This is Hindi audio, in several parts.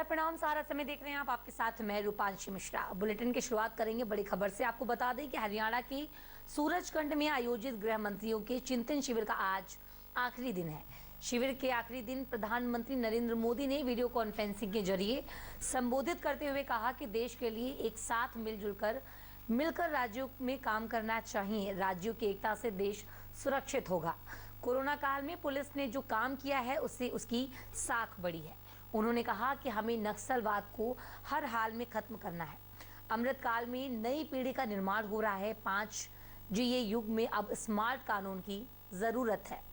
प्रणाम। सारा समय देख रहे हैं आप, आपके साथ मैं रूपांशी मिश्रा। बुलेटिन की शुरुआत करेंगे बड़ी खबर से। आपको बता दें कि हरियाणा के सूरजकुंड में आयोजित गृह मंत्रियों के चिंतन शिविर का आज आखिरी दिन है। शिविर के आखिरी दिन प्रधानमंत्री नरेंद्र मोदी ने वीडियो कॉन्फ्रेंसिंग के जरिए संबोधित करते हुए कहा कि देश के लिए एक साथ मिलकर राज्यों में काम करना चाहिए। राज्यों की एकता से देश सुरक्षित होगा। कोरोना काल में पुलिस ने जो काम किया है उससे उसकी साख बढ़ी है। उन्होंने कहा कि हमें नक्सलवाद को हर हाल में खत्म करना है। अमृत काल में नई पीढ़ी का निर्माण हो रहा है। 5G युग में अब स्मार्ट कानून की जरूरत है।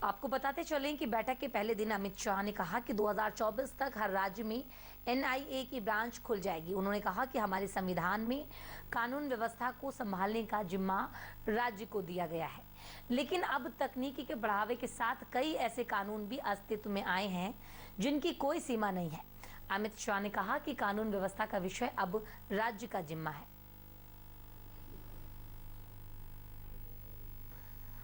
आपको बताते चलें कि बैठक के पहले दिन अमित शाह ने कहा कि 2024 तक हर राज्य में NIA की ब्रांच खुल जाएगी। उन्होंने कहा कि हमारे संविधान में कानून व्यवस्था को संभालने का जिम्मा राज्य को दिया गया है, लेकिन अब तकनीकी के बढ़ावे के साथ कई ऐसे कानून भी अस्तित्व में आए हैं जिनकी कोई सीमा नहीं है। अमित शाह ने कहा कि कानून व्यवस्था का विषय अब राज्य का जिम्मा है।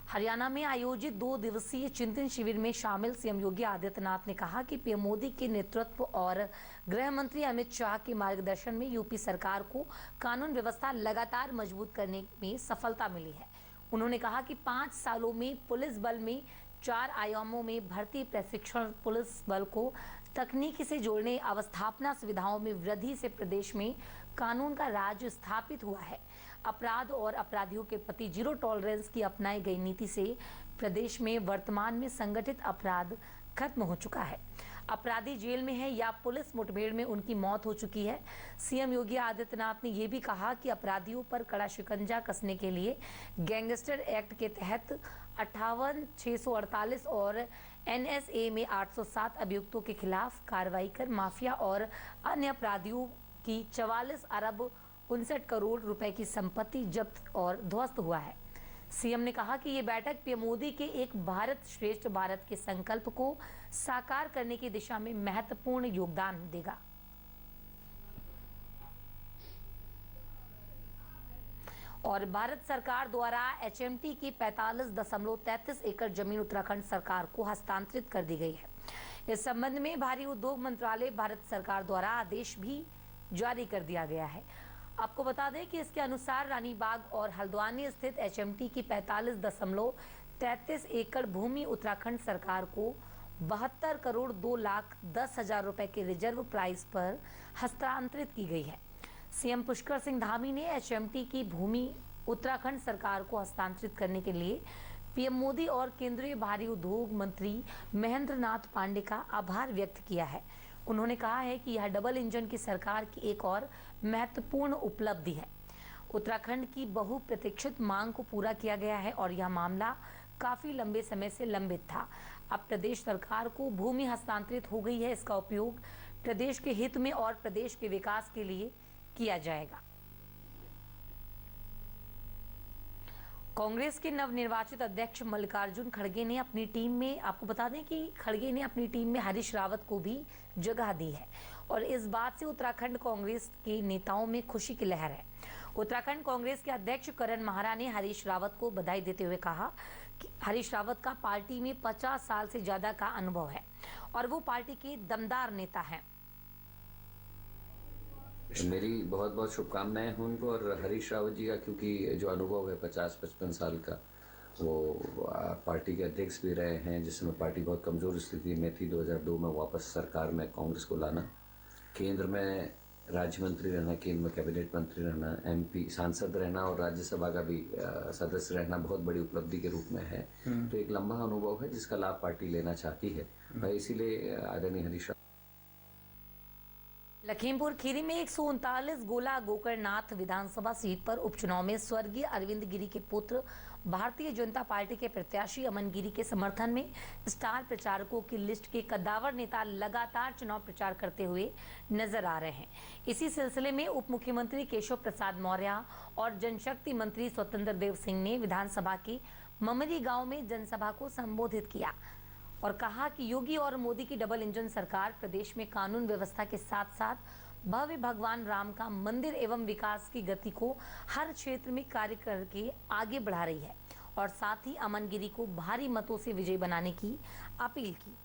हरियाणा में आयोजित 2 दिवसीय चिंतन शिविर में शामिल सीएम योगी आदित्यनाथ ने कहा कि पीएम मोदी के नेतृत्व और गृह मंत्री अमित शाह के मार्गदर्शन में यूपी सरकार को कानून व्यवस्था लगातार मजबूत करने में सफलता मिली है। उन्होंने कहा कि 5 सालों में पुलिस बल में 4 आयामों में भर्ती, प्रशिक्षण, पुलिस बल को तकनीकी से जोड़ने, अवस्थापना सुविधाओं में वृद्धि से प्रदेश में कानून का राज स्थापित हुआ है। अपराध और अपराधियों के प्रति जीरो टॉलरेंस की अपनाई गई नीति से प्रदेश में वर्तमान में संगठित अपराध खत्म हो चुका है। अपराधी जेल में है या पुलिस मुठभेड़ में उनकी मौत हो चुकी है। सीएम योगी आदित्यनाथ ने यह भी कहा कि अपराधियों पर कड़ा शिकंजा कसने के लिए गैंगस्टर एक्ट के तहत 58,648 और NSA में 807 अभियुक्तों के खिलाफ कार्रवाई कर माफिया और अन्य अपराधियों की 44 अरब 59 करोड़ रुपए की संपत्ति जब्त और ध्वस्त हुआ है। सीएम ने कहा कि ये बैठक पीएम मोदी के एक भारत श्रेष्ठ भारत के संकल्प को साकार करने की दिशा में महत्वपूर्ण योगदान देगा। और भारत सरकार द्वारा HMT की 45.33 एकड़ जमीन उत्तराखंड सरकार को हस्तांतरित कर दी गई है। इस संबंध में भारी उद्योग मंत्रालय भारत सरकार द्वारा आदेश भी जारी कर दिया गया है। आपको बता दें कि इसके अनुसार रानीबाग और हल्द्वानी स्थित HMT की 45.33 एकड़ भूमि उत्तराखंड सरकार को 72 करोड़ 2,10,000 रुपए के रिजर्व प्राइस पर हस्तांतरित की गई है। सीएम पुष्कर सिंह धामी ने HMT की भूमि उत्तराखंड सरकार को हस्तांतरित करने के लिए पीएम मोदी और केंद्रीय भारी उद्योग मंत्री महेंद्र नाथ पांडे का आभार व्यक्त किया है। उन्होंने कहा है कि यह डबल इंजन की सरकार की एक और महत्वपूर्ण उपलब्धि है। उत्तराखंड की बहुप्रतीक्षित मांग को पूरा किया गया है और यह मामला काफी लंबे समय से लंबित था। अब प्रदेश सरकार को भूमि हस्तांतरित हो गई है। इसका उपयोग प्रदेश के हित में और प्रदेश के विकास के लिए किया जाएगा। कांग्रेस के नवनिर्वाचित अध्यक्ष मल्लिकार्जुन खड़गे ने अपनी टीम में, आपको बता दें कि खड़गे ने अपनी टीम में हरीश रावत को भी जगह दी है और इस बात से उत्तराखंड कांग्रेस के नेताओं में खुशी की लहर है। उत्तराखंड कांग्रेस के अध्यक्ष करण माहरा ने हरीश रावत को बधाई देते हुए कहा कि हरीश रावत का पार्टी में 50 साल से ज्यादा का अनुभव है और वो पार्टी के दमदार नेता हैं। मेरी बहुत बहुत शुभकामनाएं हैं उनको और हरीश रावत जी का, क्योंकि जो अनुभव है 50-55 साल का, वो पार्टी के अध्यक्ष भी रहे हैं, जिसमें पार्टी बहुत कमजोर स्थिति में थी। 2002 में वापस सरकार में कांग्रेस को लाना, केंद्र में राज्य मंत्री रहना, केंद्र में कैबिनेट मंत्री रहना, MP सांसद रहना और राज्यसभा का भी सदस्य रहना बहुत बड़ी उपलब्धि के रूप में है। तो एक लंबा अनुभव है जिसका लाभ पार्टी लेना चाहती है। इसीलिए आदरणीय हरीश। लखीमपुर खीरी में 139 गोला गोकर्णनाथ विधानसभा सीट पर उपचुनाव में स्वर्गीय अरविंद गिरी के पुत्र भारतीय जनता पार्टी के प्रत्याशी अमन गिरी के समर्थन में स्टार प्रचारकों की लिस्ट के कद्दावर नेता लगातार चुनाव प्रचार करते हुए नजर आ रहे हैं। इसी सिलसिले में उप मुख्यमंत्री केशव प्रसाद मौर्य और जनशक्ति मंत्री स्वतंत्र देव सिंह ने विधानसभा के ममरी गाँव में जनसभा को संबोधित किया और कहा कि योगी और मोदी की डबल इंजन सरकार प्रदेश में कानून व्यवस्था के साथ साथ भव्य भगवान राम का मंदिर एवं विकास की गति को हर क्षेत्र में कार्य करके आगे बढ़ा रही है और साथ ही अमन गिरी को भारी मतों से विजयी बनाने की अपील की।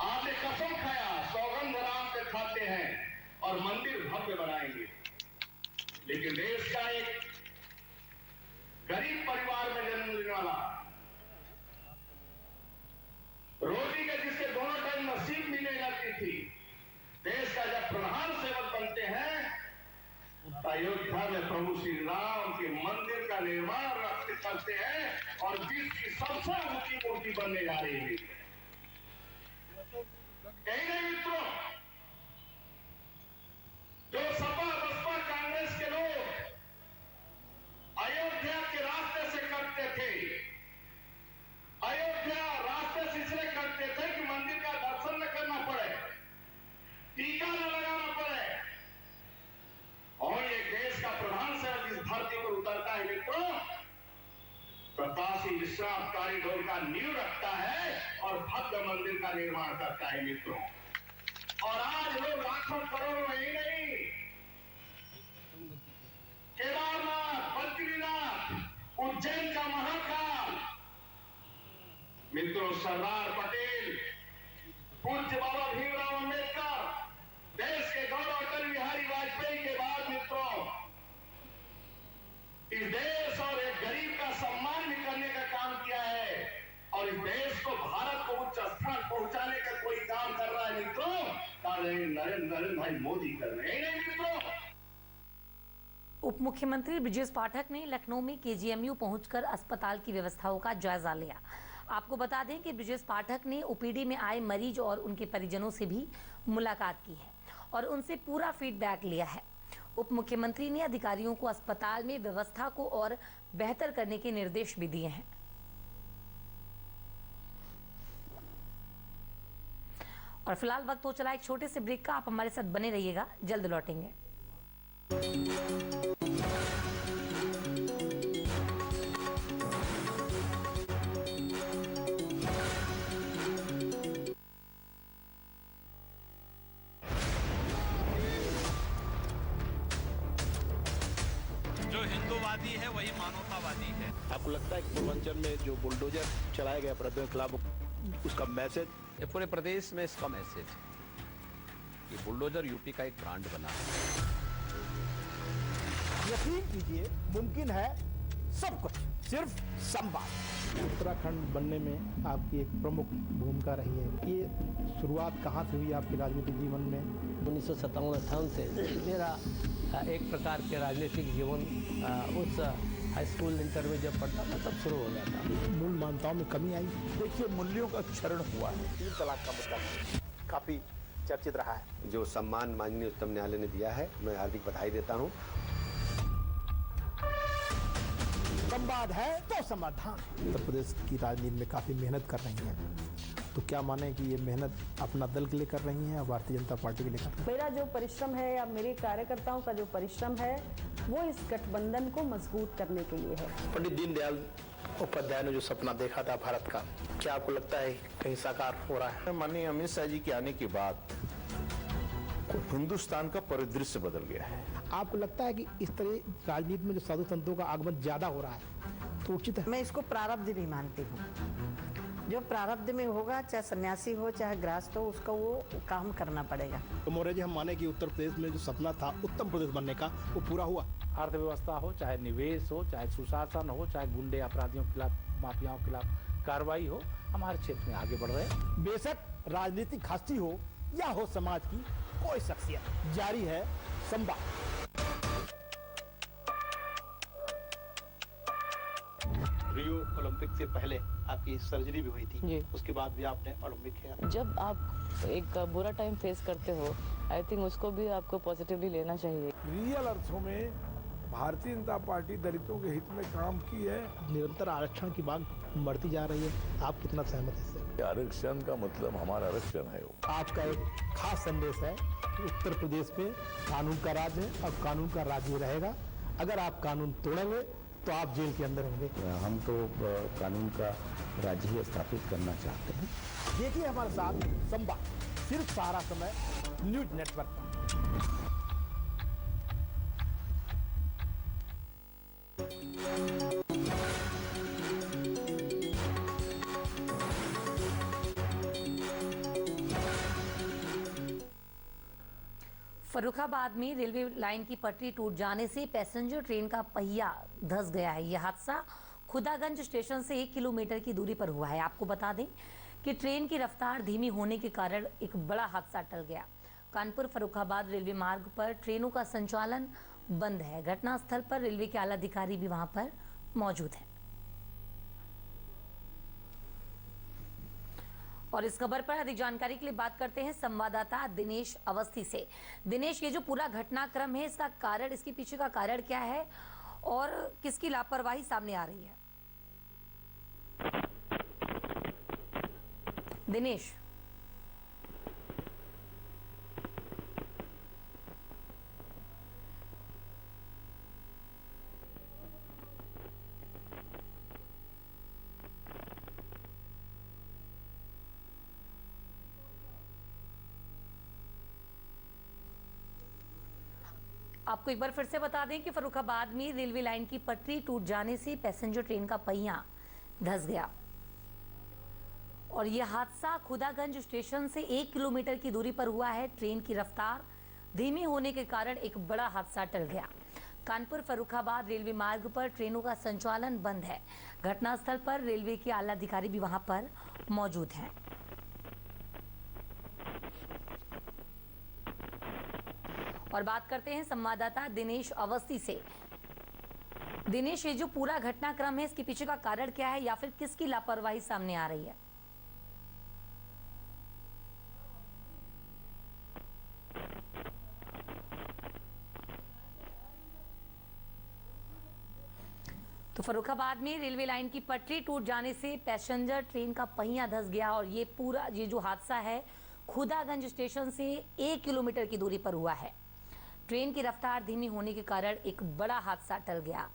आपने कसम खाया, सौगंध राम पे खाते हैं और मंदिर भव्य बनाएंगे, लेकिन देश का एक गरीब परिवार में जन्म लेने वाला, रोटी के जिसके दोनों टाइम नसीब मिलने लगती थी, देश का जब प्रधान सेवक बनते हैं, अयोध्या में प्रभु श्री राम के मंदिर का निर्माण करते हैं और विश्व की सबसे ऊंची मूर्ति बनने जा रही है। यही नहीं मित्रों, जो सपा बसपा कांग्रेस के लोग अयोध्या के रास्ते से करते थे, अयोध्या रास्ते से इसलिए करते थे कि मंदिर का दर्शन न करना पड़े, टीका न लगाना पड़े, और ये देश का प्रधान सेवक इस धरती पर उतरता है मित्रों, तो काशी विश्वनाथ कॉरिडोर का नींव रखता है और भव्य मंदिर का निर्माण करता है मित्रों। और आज लोग लाखों करोड़ों ही नहीं, केदारनाथ, बद्रीनाथ, उज्जैन का महाकाल, मित्रों सरदार पटेल, पूज्य बाबा भीमराव अंबेडकर, देश के गौरव अटल बिहारी वाजपेयी के बाद मित्रों इस देश और एक गरीब का सम्मान भी करने का काम किया है, और इस देश को भारत को उच्च स्थान पहुंचाने का कोई काम कर रहा है मित्रों, नरेंद्र भाई मोदी कर रहे हैं मित्रों। उप मुख्यमंत्री ब्रजेश पाठक ने लखनऊ में केजीएमयू पहुंचकर अस्पताल की व्यवस्थाओं का जायजा लिया। आपको बता दें कि ब्रजेश पाठक ने ओपीडी में आए मरीज और उनके परिजनों से भी मुलाकात की है और उनसे पूरा फीडबैक लिया है। उप मुख्यमंत्री ने अधिकारियों को अस्पताल में व्यवस्था को और बेहतर करने के निर्देश भी दिए हैं। और फिलहाल वक्त हो चला एक छोटे से ब्रेक का, आप हमारे साथ बने रहिएगा, जल्द लौटेंगे। जो हिंदूवादी है वही मानवतावादी है। आपको लगता है कि पूर्वांचल में जो बुलडोजर चलाया गया अपराधियों के खिलाफ, उसका मैसेज ये पूरे प्रदेश में इसका मैसेज है कि बुलडोजर यूपी का एक ब्रांड बना है। यकीन कीजिए मुमकिन है सब कुछ, सिर्फ संवाद। उत्तराखंड बनने में आपकी एक प्रमुख भूमिका रही है। ये शुरुआत कहाँ से हुई आपके राजनीतिक जीवन में? 1957-58 से मेरा एक प्रकार के राजनीतिक जीवन उस हाई स्कूल इंटर में जब पढ़ता था तब शुरू हो गया था। मूल मान्यताओं में कमी आई। देखिए मूल्यों का क्षरण हुआ है। 3 तलाक का मुद्दा काफी चर्चित रहा है। जो सम्मान माननीय उच्चतम न्यायालय ने दिया है, मैं हार्दिक बधाई देता हूँ। संवाद है तो समाधान। उत्तर प्रदेश की राजनीति में काफी मेहनत कर रही हैं, तो क्या माने कि ये मेहनत अपना दल के लिए कर रही हैं या भारतीय जनता पार्टी के लिए कर रही हैं? मेरा जो परिश्रम है या मेरे कार्यकर्ताओं का जो परिश्रम है वो इस गठबंधन को मजबूत करने के लिए है। पंडित दीनदयाल उपाध्याय ने जो सपना देखा था भारत का, क्या आपको लगता है कहीं साकार हो रहा है? माननीय अमित शाह जी के आने के बाद हिंदुस्तान का परिदृश्य बदल गया है। आपको लगता है कि इस तरह राजनीति में जो साधु संतों का आगमन ज्यादा हो रहा है तो उचित है? मैं इसको प्रारब्ध भी मानती हूँ। जो प्रारब्ध में होगा, चाहे सन्यासी हो चाहे गृहस्थ हो, उसका वो काम करना पड़ेगा। तो मौर्य जी, हम माने कि उत्तर प्रदेश में जो सपना था उत्तम प्रदेश बनने का, वो पूरा हुआ। अर्थव्यवस्था हो, चाहे निवेश हो, चाहे सुशासन हो, चाहे गुंडे अपराधियों के खिलाफ, माफियाओं के खिलाफ कार्रवाई हो, हमारे क्षेत्र में आगे बढ़ रहे हैं। बेशक राजनीतिक हस्ती हो या हो समाज की कोई शख्सियत, जारी है संवाद। रियो ओलंपिक से पहले आपकी सर्जरी भी हुई थी जी। उसके बाद भी आपने ओलंपिक खेला। जब आप एक बुरा टाइम फेस करते हो, आई थिंक उसको भी आपको पॉजिटिवली लेना चाहिए। रियल अर्थों में भारतीय जनता पार्टी दलितों के हित में काम की है। निरंतर आरक्षण की मांग बढ़ती जा रही है, आप कितना सहमत हैं इससे? आरक्षण का मतलब हमारा आरक्षण है। आपका एक खास संदेश है कि उत्तर प्रदेश में कानून का राज है और कानून का राज ही रहेगा। अगर आप कानून तोड़ेंगे तो आप जेल के अंदर होंगे। हम तो कानून का राज्य ही स्थापित करना चाहते हैं। देखिए हमारे साथ संवाद, सिर्फ सारा समय न्यूज नेटवर्क पर। फर्रुखाबाद में रेलवे लाइन की पटरी टूट जाने से पैसेंजर ट्रेन का पहिया धंस गया है। यह हादसा खुदागंज स्टेशन से 1 किलोमीटर की दूरी पर हुआ है। आपको बता दें कि ट्रेन की रफ्तार धीमी होने के कारण एक बड़ा हादसा टल गया। कानपुर फर्रुखाबाद रेलवे मार्ग पर ट्रेनों का संचालन बंद है। घटनास्थल पर रेलवे के आला अधिकारी भी वहां पर मौजूद हैं। और इस खबर पर अधिक जानकारी के लिए बात करते हैं संवाददाता दिनेश अवस्थी से। दिनेश, ये जो पूरा घटनाक्रम है, इसका कारण, इसके पीछे का कारण क्या है और किसकी लापरवाही सामने आ रही है? दिनेश। आपको एक बार फिर से बता दें कि फर्रुखाबाद में रेलवे लाइन की पटरी टूट जाने से पैसेंजर ट्रेन का पहिया धंस गया और यह हादसा खुदागंज स्टेशन से 1 किलोमीटर की दूरी पर हुआ है। ट्रेन की रफ्तार धीमी होने के कारण एक बड़ा हादसा टल गया। कानपुर फर्रुखाबाद रेलवे मार्ग पर ट्रेनों का संचालन बंद है। घटनास्थल पर रेलवे के आला अधिकारी भी वहां पर मौजूद हैं। और बात करते हैं संवाददाता दिनेश अवस्थी से। दिनेश, ये जो पूरा घटनाक्रम है, इसके पीछे का कारण क्या है या फिर किसकी लापरवाही सामने आ रही है? तो फर्रुखाबाद में रेलवे लाइन की पटरी टूट जाने से पैसेंजर ट्रेन का पहिया धंस गया और ये जो हादसा है खुदागंज स्टेशन से 1 किलोमीटर की दूरी पर हुआ है। ट्रेन की रफ्तार धीमी होने के कारण एक बड़ा हादसा टल गया।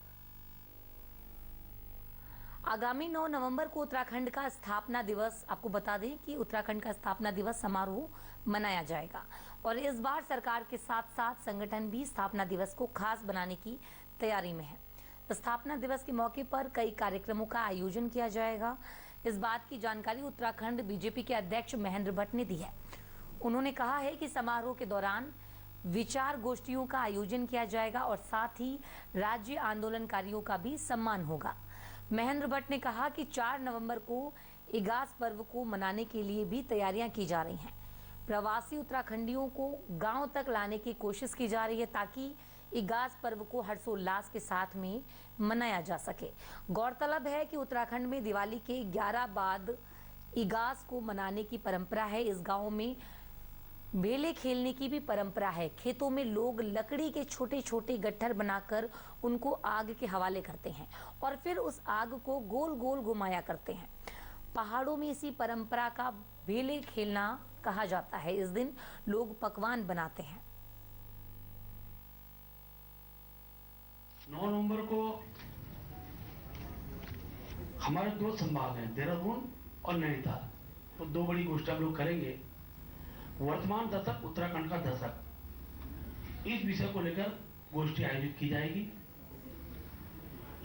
आगामी 9 नवंबर को उत्तराखंड का स्थापना दिवस, आपको बता दें कि उत्तराखंड का स्थापना दिवस समारोह मनाया जाएगा और इस बार सरकार के साथ साथ संगठन भी स्थापना दिवस को खास बनाने की तैयारी में है। स्थापना दिवस के मौके पर कई कार्यक्रमों का आयोजन किया जाएगा। इस बात की जानकारी उत्तराखंड बीजेपी के अध्यक्ष महेंद्र भट्ट ने दी है। उन्होंने कहा है कि समारोह के दौरान विचार गोष्ठियों का आयोजन किया जाएगा और साथ ही राज्य आंदोलनकारियों का भी सम्मान होगा। महेंद्र भट्ट ने कहा कि 4 नवंबर को इगास पर्व को मनाने के लिए भी तैयारियां की जा रही हैं। प्रवासी उत्तराखंडियों को गांव तक लाने की कोशिश की जा रही है ताकि इगास पर्व को हर्षोल्लास के साथ में मनाया जा सके। गौरतलब है कि उत्तराखंड में दिवाली के 11 बाद इगास को मनाने की परंपरा है। इस गांव में बेले खेलने की भी परंपरा है। खेतों में लोग लकड़ी के छोटे छोटे गट्ठर बनाकर उनको आग के हवाले करते हैं और फिर उस आग को गोल गोल घुमाया करते हैं। पहाड़ों में इसी परंपरा का बेले खेलना कहा जाता है। इस दिन लोग पकवान बनाते हैं। 9 नवंबर को हमारे 2 संभाग हैं, देहरादून और नैनीताल, तो 2 बड़ी गोष्ठी हम लोग करेंगे। वर्तमान दशक उत्तराखंड का दशक, इस विषय को लेकर गोष्ठी आयोजित की जाएगी।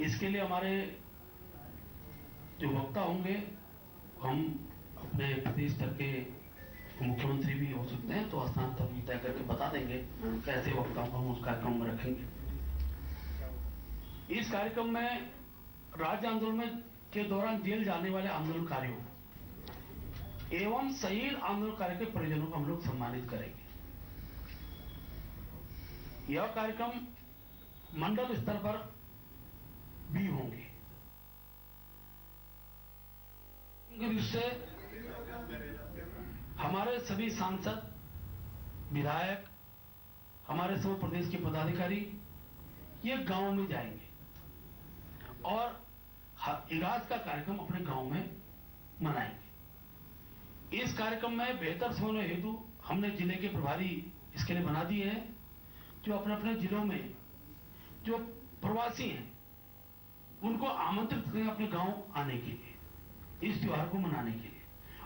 इसके लिए हमारे जो वक्ता होंगे, हम अपने प्रदेश स्तर के मुख्यमंत्री भी हो सकते हैं, तो स्थान तक तय करके बता देंगे कैसे वक्ताओं को हम उस कार्यक्रम में रखेंगे। इस कार्यक्रम में राज्य आंदोलन के दौरान जेल जाने वाले आंदोलनकारियों एवं शहीद आंदोलनकारी के परिजनों को हम लोग सम्मानित करेंगे। यह कार्यक्रम मंडल स्तर पर भी होंगे। से हमारे सभी सांसद, विधायक, हमारे सब प्रदेश के पदाधिकारी ये गांव में जाएंगे और इगास का कार्यक्रम अपने गांव में मनाएंगे। इस कार्यक्रम में बेहतर समन्वय हेतु हमने जिले के प्रभारी इसके लिए बना दिए हैं, जो अपने अपने जिलों में जो प्रवासी हैं उनको आमंत्रित करें अपने गांव आने के लिए, इस त्योहार को मनाने के लिए।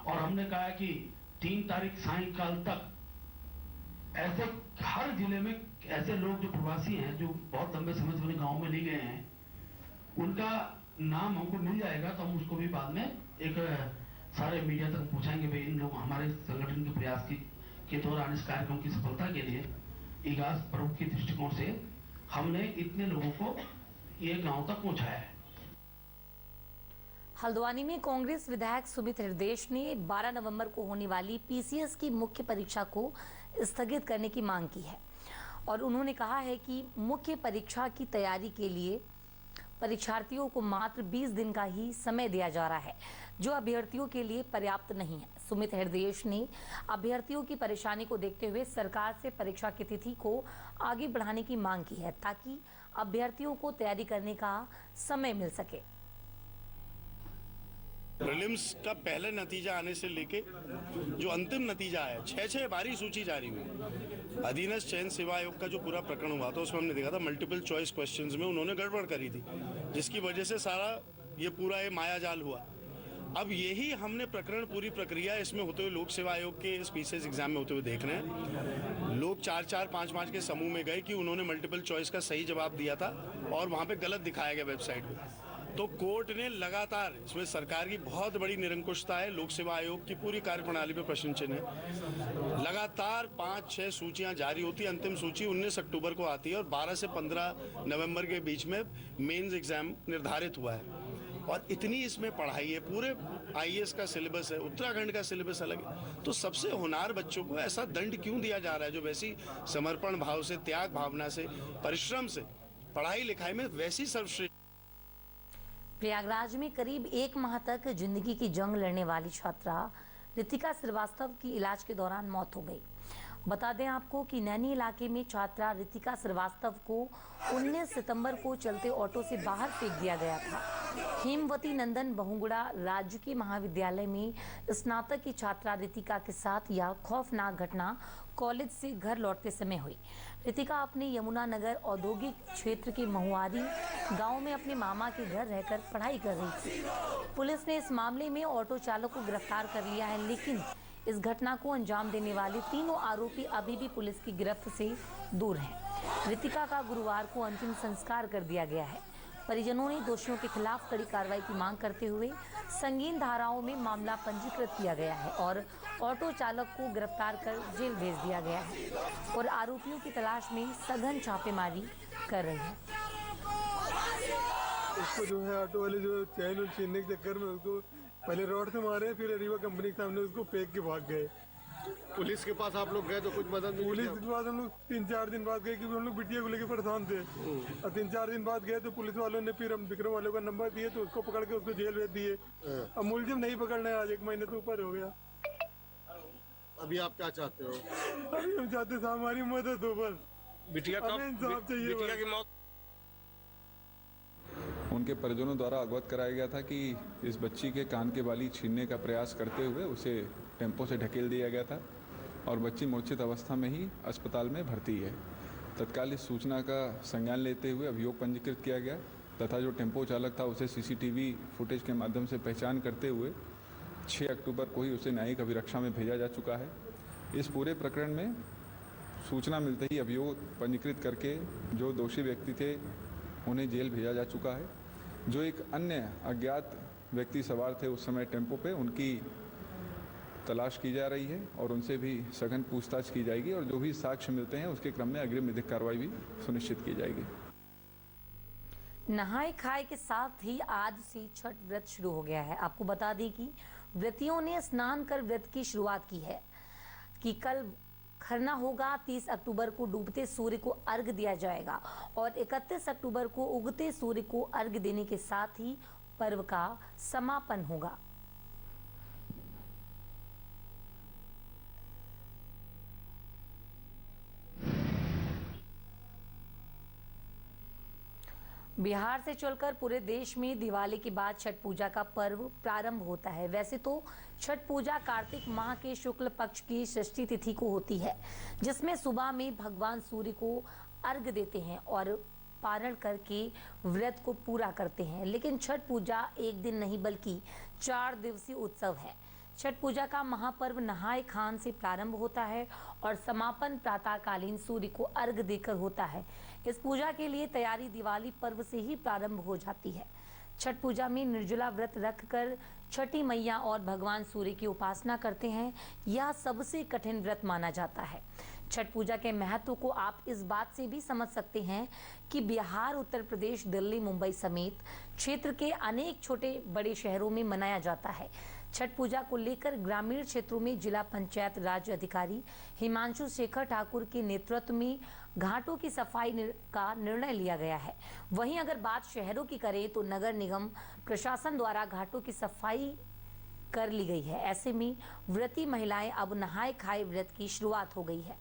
और हमने कहा कि 3 तारीख सायंकाल तक ऐसे हर जिले में ऐसे लोग जो प्रवासी हैं, जो बहुत लंबे समय से अपने गांव में नहीं गए हैं, उनका नाम हमको मिल जाएगा तो हम उसको भी बाद में एक सारे मीडिया तक पहुंचाएंगे। भाई इन लोग हमारे संगठन के प्रयास के दौरान इस कार्यक्रम की सफलता के लिए इगास प्रमुख के दृष्टिकोण से हमने इतने लोगों को ये गांव तक पहुंचाया है। हल्द्वानी में कांग्रेस विधायक सुमित हृदयेश ने 12 नवंबर को होने वाली पीसीएस की मुख्य परीक्षा को स्थगित करने की मांग की है और उन्होंने कहा है कि मुख्य परीक्षा की तैयारी के लिए परीक्षार्थियों को मात्र 20 दिन का ही समय दिया जा रहा है, जो अभ्यर्थियों के लिए पर्याप्त नहीं है। सुमित हृदयेश ने अभ्यर्थियों की परेशानी को देखते हुए सरकार से परीक्षा की तिथि को आगे बढ़ाने की मांग की है ताकि अभ्यर्थियों को तैयारी करने का समय मिल सके। प्रीलिम्स का पहले नतीजा आने से लेके जो अंतिम नतीजा आया, 6 बारी सूची जारी हुई। अधीनस्थ चयन सेवा आयोग का जो पूरा प्रकरण हुआ था उसमें हमने देखा था मल्टीपल चॉइस क्वेश्चंस में उन्होंने गड़बड़ करी थी, जिसकी वजह से सारा ये पूरा ये मायाजाल हुआ। अब यही हमने प्रकरण, पूरी प्रक्रिया इसमें होते हुए लोक सेवा आयोग के पीसीएस एग्जाम में होते हुए देख रहे हैं। लोग 4-4, 5-5 के समूह में गए कि उन्होंने मल्टीपल चॉइस का सही जवाब दिया था और वहाँ पे गलत दिखाया गया वेबसाइट पे। तो कोर्ट ने लगातार, इसमें सरकार की बहुत बड़ी निरंकुशता है, लोक सेवा आयोग की पूरी कार्यप्रणाली पे प्रश्न चिन्ह है। लगातार 5-6 सूचियां जारी होती है, अंतिम सूची 19 अक्टूबर को आती है और 12 से 15 नवंबर के बीच में मेंस एग्जाम निर्धारित हुआ है। और इतनी इसमें पढ़ाई है, पूरे आईएएस का सिलेबस है, उत्तराखंड का सिलेबस अलग है। तो सबसे होनहार बच्चों को ऐसा दंड क्यों दिया जा रहा है, जो वैसी समर्पण भाव से, त्याग भावना से, परिश्रम से पढ़ाई लिखाई में वैसी सर्वश्रेष्ठ। प्रयागराज में करीब 1 माह तक जिंदगी की जंग लड़ने वाली छात्रा रितिका श्रीवास्तव की इलाज के दौरान मौत हो गई। बता दें आपको कि नैनी इलाके में छात्रा रितिका श्रीवास्तव को 19 सितंबर को चलते ऑटो से बाहर फेंक दिया गया था। हेमवती नंदन बहुगुड़ा राजकीय महाविद्यालय में स्नातक की छात्रा रितिका के साथ यह खौफनाक घटना कॉलेज से घर लौटते समय हुई। रितिका अपने यमुनानगर औद्योगिक क्षेत्र के महुआरी गांव में अपने मामा के घर रहकर पढ़ाई कर रही थी। पुलिस ने इस मामले में ऑटो चालक को गिरफ्तार कर लिया है, लेकिन इस घटना को अंजाम देने वाले तीनों आरोपी अभी भी पुलिस की गिरफ्त से दूर हैं। रितिका का गुरुवार को अंतिम संस्कार कर दिया गया है। परिजनों ने दोषियों के खिलाफ कड़ी कार्रवाई की मांग करते हुए संगीन धाराओं में मामला पंजीकृत किया गया है और ऑटो चालक को गिरफ्तार कर जेल भेज दिया गया है और आरोपियों की तलाश में सघन छापेमारी कर रहे हैं। उसको जो है ऑटो वाले जो चैन और छीनने के चक्कर में उसको पहले रोड से मारे, फिर अरीवा कंपनी के सामने उसको फेंक के भाग गए। पुलिस के पास आप लोग गए तो कुछ मदद नहीं? पुलिस के पास हम लोग 3-4 दिन बाद गए क्योंकि हम लोग बिटिया को लेकर परेशान थे। और 3-4 दिन बाद गए तो पुलिस वालों ने फिर हम विक्रम वालों का नंबर दिए तो उसको पकड़ के उसको जेल भेज दिए। अब मुलजिम नहीं पकड़ना है, आज 1 महीने से ऊपर हो गया। अभी आप क्या चाहते हो? अभी हम चाहते हैं हमारी मदद हो, बस बिटिया की मौत। उनके परिजनों द्वारा अवगत कराया गया था कि इस बच्ची के कान के बाली छीनने का प्रयास करते हुए उसे टेम्पो से ढकेल दिया गया था और बच्ची मूर्छित अवस्था में ही अस्पताल में भर्ती है। तत्काल इस सूचना का संज्ञान लेते हुए अभियोग पंजीकृत किया गया तथा जो टेम्पो चालक था उसे सीसीटीवी फुटेज के माध्यम से पहचान करते हुए 6 अक्टूबर को ही उसे न्यायिक अभिरक्षा में भेजा जा चुका है। इस पूरे प्रकरण में सूचना मिलते ही अभियोग पंजीकृत करके जो दोषी व्यक्ति थे उन्हें जेल भेजा जा चुका है। जो एक अन्य अज्ञात व्यक्ति सवार थे उस समय टेम्पो पे, उनकी तलाश की जा रही है और उनसे भी सघन पूछताछ की जाएगी और जो भी साक्ष्य मिलते हैं उसके क्रम में अग्रिम विधिक कार्रवाई भी सुनिश्चित की जाएगी। नहाय खाए के साथ ही आज से छठ व्रत शुरू हो गया है। आपको बता दें कि व्रतियों ने स्नान कर व्रत की शुरुआत की है कि कल खरना होगा। 30 अक्टूबर को डूबते सूर्य को अर्घ दिया जाएगा और 31 अक्टूबर को उगते सूर्य को अर्घ देने के साथ ही पर्व का समापन होगा। बिहार से चलकर पूरे देश में दिवाली के बाद छठ पूजा का पर्व प्रारंभ होता है। वैसे तो छठ पूजा कार्तिक माह के शुक्ल पक्ष की षष्ठी तिथि को होती है, जिसमें सुबह में भगवान सूर्य को अर्घ देते हैं और पारण करके व्रत को पूरा करते हैं। लेकिन छठ पूजा एक दिन नहीं बल्कि 4 दिवसीय उत्सव है। छठ पूजा का महापर्व नहाय खान से प्रारंभ होता है और समापन प्रातःकालीन सूर्य को अर्घ देकर होता है। इस पूजा के लिए तैयारी दिवाली पर्व से ही प्रारंभ हो जाती है। छठ पूजा में निर्जला व्रत रखकर छठी मैया और भगवान सूर्य की उपासना करते हैं। यह सबसे कठिन व्रत माना जाता है। छठ पूजा के महत्व को आप इस बात से भी समझ सकते हैं कि बिहार, उत्तर प्रदेश, दिल्ली, मुंबई समेत क्षेत्र के अनेक छोटे बड़े शहरों में मनाया जाता है। छठ पूजा को लेकर ग्रामीण क्षेत्रों में जिला पंचायत राज अधिकारी हिमांशु शेखर ठाकुर के नेतृत्व में घाटों की सफाई का निर्णय लिया गया है। वहीं अगर बात शहरों की करें तो नगर निगम प्रशासन द्वारा घाटों की सफाई कर ली गई है। ऐसे में व्रती महिलाएं अब नहाए खाए व्रत की शुरुआत हो गई है।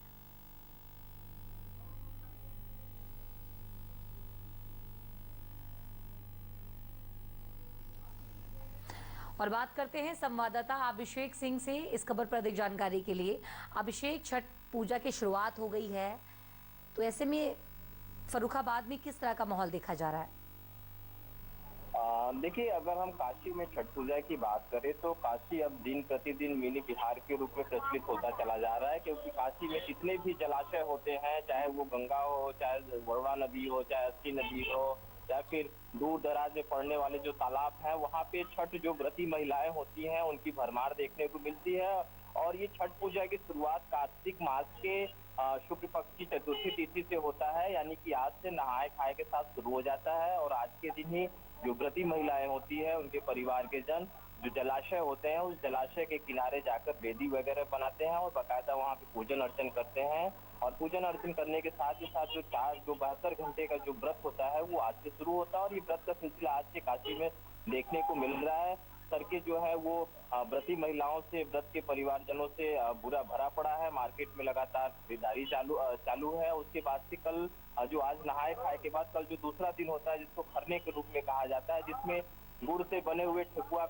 और बात करते हैं संवाददाता अभिषेक सिंह से इस खबर पर अधिक जानकारी के लिए। अभिषेक, छठ पूजा की शुरुआत हो गई है, तो ऐसे में फर्रुखाबाद में किस तरह का माहौल देखा जा रहा है? देखिए, अगर हम काशी में छठ पूजा की बात करें तो काशी अब दिन प्रतिदिन मिनी बिहार के रूप में प्रचलित होता चला जा रहा है, क्योंकि काशी में जितने भी जलाशय होते हैं, चाहे वो गंगा हो, चाहे वरुणा नदी हो, चाहे अस्सी नदी हो, या फिर दूर दराज में पड़ने वाले जो तालाब हैं, वहाँ पे छठ जो व्रती महिलाएं होती हैं उनकी भरमार देखने को मिलती है। और ये छठ पूजा की शुरुआत कार्तिक मास के शुक्ल पक्ष की चतुर्थी तिथि से होता है, यानी कि आज से नहाए खाए के साथ शुरू हो जाता है। और आज के दिन ही जो व्रती महिलाएं होती है, उनके परिवार के जन जो जलाशय होते हैं, उस जलाशय के किनारे जाकर वेदी वगैरह बनाते हैं और बाकायदा वहाँ पे पूजन अर्चन करते हैं। और पूजन अर्चन करने के साथ ही साथ जो 72 घंटे का जो व्रत होता है वो आज से शुरू होता है। और ये व्रत का सिलसिला आज से काशी में देखने को मिल रहा है। सड़कें जो है वो व्रती महिलाओं से, व्रत के परिवारजनों से बुरा भरा पड़ा है। मार्केट में लगातार खरीदारी चालू है। उसके बाद से कल जो आज नहाए खाए के बाद कल जो दूसरा दिन होता है, जिसको खरने के रूप में कहा जाता है, जिसमें गुड़ से बने हुए ठेकुआ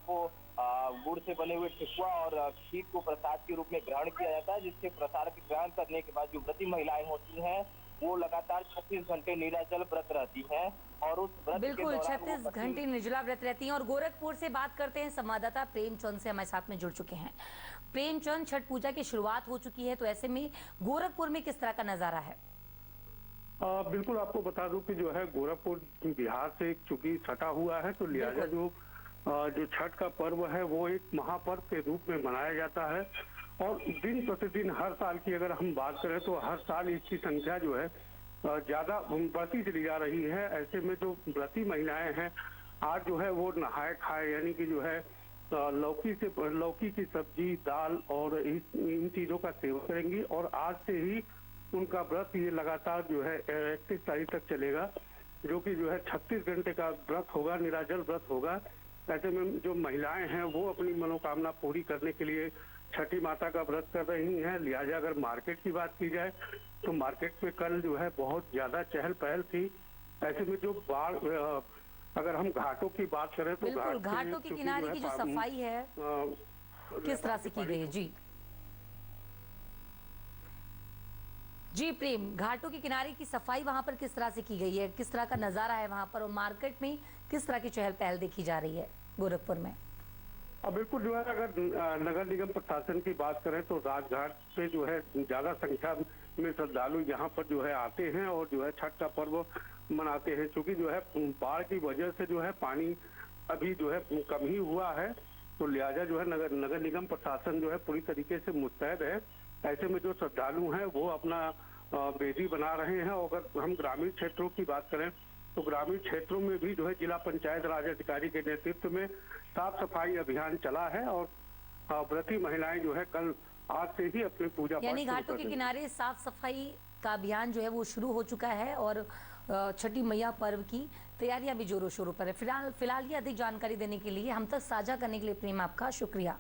और खीर को प्रसाद के रूप में ग्रहण किया जाता है, जिसके प्रसाद के ग्रहण करने के बाद जो व्रती महिलाएं होती हैं वो लगातार 36 घंटे निराजल व्रत रहती हैं। और उस व्रत बिल्कुल 36 घंटे निर्जला व्रत रहती हैं। और गोरखपुर से बात करते हैं, संवाददाता प्रेमचंद से हमारे साथ में जुड़ चुके हैं। प्रेमचंद, छठ पूजा की शुरुआत हो चुकी है, तो ऐसे में गोरखपुर में किस तरह का नजारा है? बिल्कुल, आपको बता दूं कि जो है गोरखपुर बिहार से चूंकि सटा हुआ है, तो लिहाजा जो छठ का पर्व है वो एक महापर्व के रूप में मनाया जाता है। और दिन प्रतिदिन हर साल की अगर हम बात करें तो हर साल इसकी संख्या जो है ज्यादा बढ़ती चली जा रही है। ऐसे में जो व्रती महिलाएं हैं, आज जो है वो नहाए खाए, यानी कि जो है लौकी की सब्जी, दाल और इन चीजों का सेवन करेंगी। और आज से ही उनका व्रत ये लगातार जो है 31 तारीख तक चलेगा, जो कि जो है 36 घंटे का व्रत होगा, निराजल व्रत होगा। ऐसे में जो महिलाएं हैं वो अपनी मनोकामना पूरी करने के लिए छठी माता का व्रत कर रही हैं। लिहाजा अगर मार्केट की बात की जाए तो मार्केट में कल जो है बहुत ज्यादा चहल पहल थी। ऐसे में जो अगर हम घाटों की बात करें तो घाटों के किनारे की जो सफाई है किस तरह से की गई है? जी प्रेम, घाटों के किनारे की सफाई वहां पर किस तरह से की गई है, किस तरह का नजारा है वहां पर, और मार्केट में किस तरह की चहल पहल देखी जा रही है गोरखपुर में? बिल्कुल, जो है अगर नगर निगम प्रशासन की बात करें तो राजघाट से जो है ज्यादा संख्या में श्रद्धालु यहाँ पर जो है आते हैं और जो है छठ का पर्व मनाते हैं। क्योंकि जो है बाढ़ की वजह से जो है पानी अभी जो है कम ही हुआ है, तो लिहाजा जो है नगर निगम प्रशासन जो है पूरी तरीके से मुस्तैद है। ऐसे में जो श्रद्धालु हैं वो अपना वेदी बना रहे हैं। और अगर हम ग्रामीण क्षेत्रों की बात करें तो ग्रामीण क्षेत्रों में भी जो है जिला पंचायत राज अधिकारी के नेतृत्व में साफ सफाई अभियान चला है। और व्रती महिलाएं जो है कल आज से ही अपनी पूजा यानी घाटों के किनारे साफ सफाई का अभियान जो है वो शुरू हो चुका है और छठी मैया पर्व की तैयारियां भी जोरों शोरों पर है। फिलहाल ये अधिक जानकारी देने के लिए, हम तक साझा करने के लिए प्रेम आपका शुक्रिया।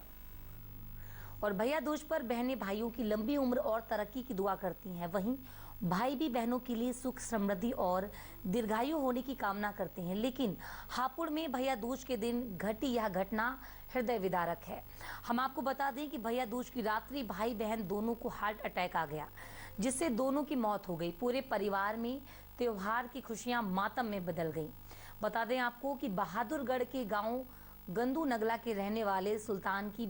और भैया दूज पर बहनें भाइयों की लंबी उम्र और तरक्की की दुआ करती हैं, वहीं भाई भी बहनों के लिए सुख, समृद्धि और दीर्घायु होने की कामना करते हैं। लेकिन हापुड़ में भैया दूज के दिन घटी यह घटना हृदय विदारक है। हम आपको बता दें कि भैया दूज की रात्रि भाई बहन दोनों को हार्ट अटैक आ गया, जिससे दोनों की मौत हो गई। पूरे परिवार में त्योहार की खुशियां मातम में बदल गई। बता दें आपको कि बहादुरगढ़ के गांव गंदू नगला के रहने वाले सुल्तान की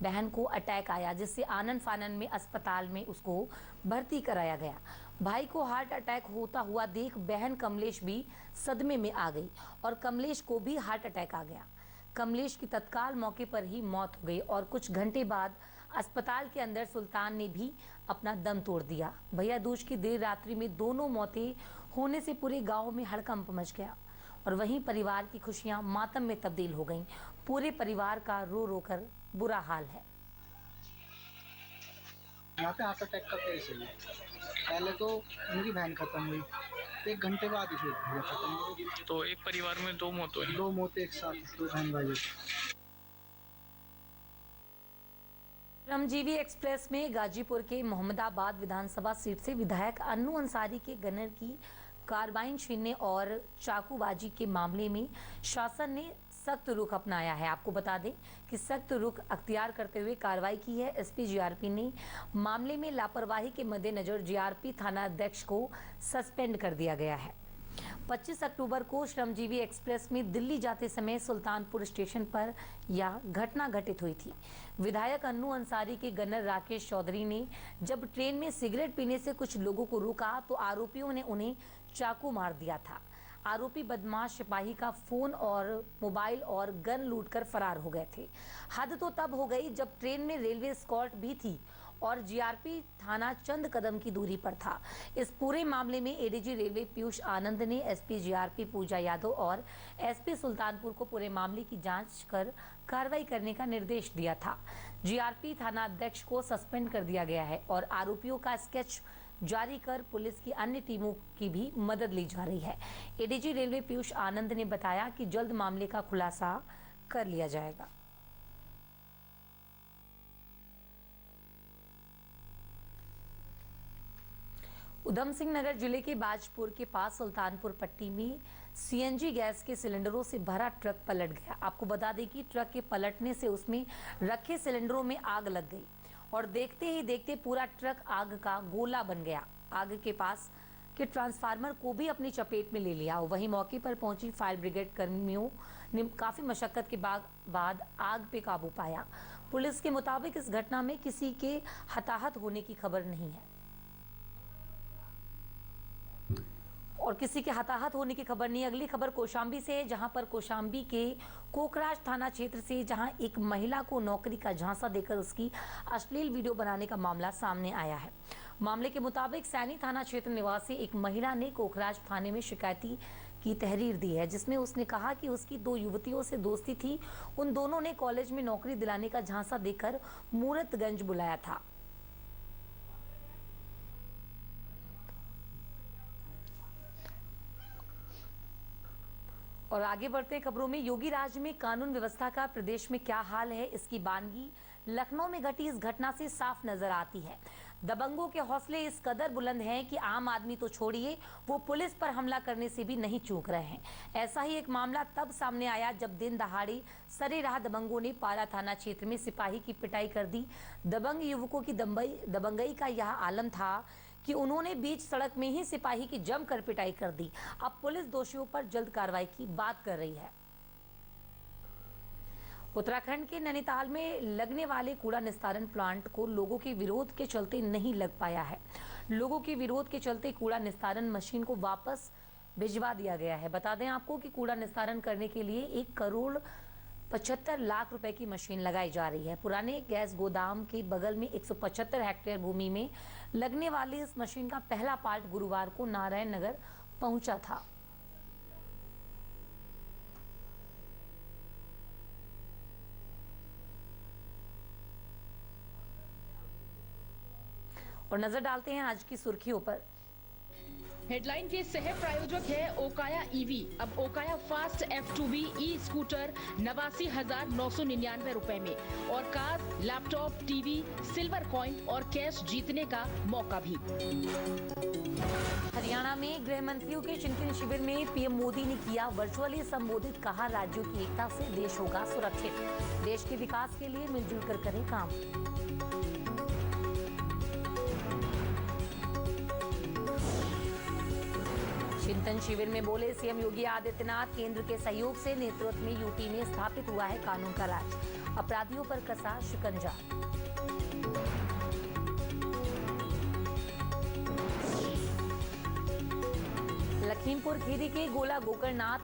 बहन को अटैक आया, जिससे आनन फानन में अस्पताल में उसको भर्ती कराया गया। भाई को हार्ट अटैक होता हुआ देख बहन कमलेश भी सदमे में आ गई और कमलेश को भी हार्ट अटैक आ गया। कमलेश की तत्काल मौके पर ही मौत हो गई और कुछ घंटे बाद अस्पताल के अंदर सुल्तान ने भी अपना दम तोड़ दिया। भैया दूज की देर रात्रि में दोनों मौतें होने से पूरे गांव में हड़कंप मच गया और वहीं परिवार की खुशियां मातम में तब्दील हो गईं। पूरे परिवार का रो रो कर बुरा हाल है। यहाँ पे हार्ट अटैक का केस है। पहले तो उनकी बहन खत्म हुई, 1 घंटे बाद ही भैया खत्म हुई। तो एक परिवार में 2 मौत हुई। 2 मौतें एक साथ, 2 बहन भाई। श्रमजीवी एक्सप्रेस में गाजीपुर के मोहम्मदाबाद विधानसभा सीट से विधायक अन्नू अंसारी के गनर की कार्बाइन छीनने और चाकूबाजी के मामले में शासन ने सख्त रुख अपनाया है। आपको बता दें कि सख्त रुख अख्तियार करते हुए कार्रवाई की है। एसपी जीआरपी ने मामले में लापरवाही के मद्देनजर जीआरपी थाना अध्यक्ष को सस्पेंड कर दिया गया है। 25 अक्टूबर को श्रमजीवी एक्सप्रेस में दिल्ली जाते समय सुल्तानपुर स्टेशन पर यह घटना घटित हुई थी। विधायक अन्नू अंसारी के गनर राकेश चौधरी ने जब ट्रेन में सिगरेट पीने से कुछ लोगों को रोका तो आरोपियों ने उन्हें चाकू मार दिया था। आरोपी बदमाश सिपाही का फोन और मोबाइल और गन लूटकर फरार हो गए थे। हद तो तब हो गई जब ट्रेन में रेलवे एस्कॉर्ट भी थी और जीआरपी थाना चंद कदम की दूरी पर था। इस पूरे मामले में एडीजी रेलवे पीयूष आनंद ने एसपी जीआरपी पूजा यादव और एसपी सुल्तानपुर को पूरे मामले की जांच कर कार्रवाई करने का निर्देश दिया था। जीआरपी थाना अध्यक्ष को सस्पेंड कर दिया गया है और आरोपियों का स्केच जारी कर पुलिस की अन्य टीमों की भी मदद ली जा रही है। एडीजी रेलवे पीयूष आनंद ने बताया कि जल्द मामले का खुलासा कर लिया जाएगा। उधम सिंह नगर जिले के बाजपुर के पास सुल्तानपुर पट्टी में सीएनजी गैस के सिलेंडरों से भरा ट्रक पलट गया। आपको बता दें कि ट्रक के पलटने से उसमें रखे सिलेंडरों में आग लग गई और देखते ही देखते पूरा ट्रक आग का गोला बन गया। आग के पास के ट्रांसफार्मर को भी अपनी चपेट में ले लिया। वहीं मौके पर पहुंची फायर ब्रिगेड कर्मियों ने काफी मशक्कत के बाद आग पे काबू पाया। पुलिस के मुताबिक इस घटना में किसी के हताहत होने की खबर नहीं है और किसी के हताहत होने की खबर नहीं। अगली खबर कौशाम्बी से है, जहां पर कौशाम्बी के कोकराज थाना क्षेत्र से जहां एक महिला को नौकरी का झांसा देकर उसकी अश्लील वीडियो बनाने का मामला सामने आया है। मामले के मुताबिक सैनी थाना क्षेत्र निवासी एक महिला ने कोकराज थाने में शिकायती की तहरीर दी है, जिसमें उसने कहा कि उसकी 2 युवतियों से दोस्ती थी। उन दोनों ने कॉलेज में नौकरी दिलाने का झांसा देकर मूरतगंज बुलाया था। और आगे बढ़ते हैं खबरों में। योगी राज में कानून व्यवस्था का प्रदेश में क्या हाल है, इसकी बानगी लखनऊ में घटी इस घटना से साफ नजर आती है। दबंगों के हौसले इस कदर बुलंद हैं कि आम आदमी तो छोड़िए, वो पुलिस पर हमला करने से भी नहीं चूक रहे हैं। ऐसा ही एक मामला तब सामने आया जब दिन दहाड़े सरेराह दबंगों ने पारा थाना क्षेत्र में सिपाही की पिटाई कर दी। दबंग युवकों की दबंगई का यह आलम था कि उन्होंने बीच सड़क में ही सिपाही की जमकर पिटाई कर दी। अब पुलिस दोषियों पर जल्द कार्रवाई की बात कर रही है। उत्तराखंड के नैनीताल में लगने वाले कूड़ा निस्तारण प्लांट को लोगों के विरोध के चलते नहीं लग पाया है। लोगों के विरोध के चलते कूड़ा निस्तारण मशीन को वापस भिजवा दिया गया है। बता दें आपको कि कूड़ा निस्तारण करने के लिए 1,75,00,000 रुपए की मशीन लगाई जा रही है। पुराने गैस गोदाम के बगल में 175 हेक्टेयर भूमि में लगने वाली इस मशीन का पहला पार्ट गुरुवार को नारायण नगर पहुंचा था। और नजर डालते हैं आज की सुर्खियों पर। हेडलाइन के सह प्रायोजक है ओकाया ईवी। अब Okaya fast F2B e scooter 89,999 रुपए में और car, laptop, TV, silver coin और कैश जीतने का मौका भी। हरियाणा में गृह मंत्रियों के चिंतन शिविर में पीएम मोदी ने किया वर्चुअली संबोधित। कहा, राज्यों की एकता से देश होगा सुरक्षित। देश के विकास के लिए मिलजुल कर करें काम। चिंतन शिविर में बोले सीएम योगी आदित्यनाथ, केंद्र के सहयोग से नेतृत्व में यूटी में स्थापित हुआ है कानून का राज, अपराधियों पर कसा शिकंजा। लखीमपुर खीरी के गोला गोकरनाथ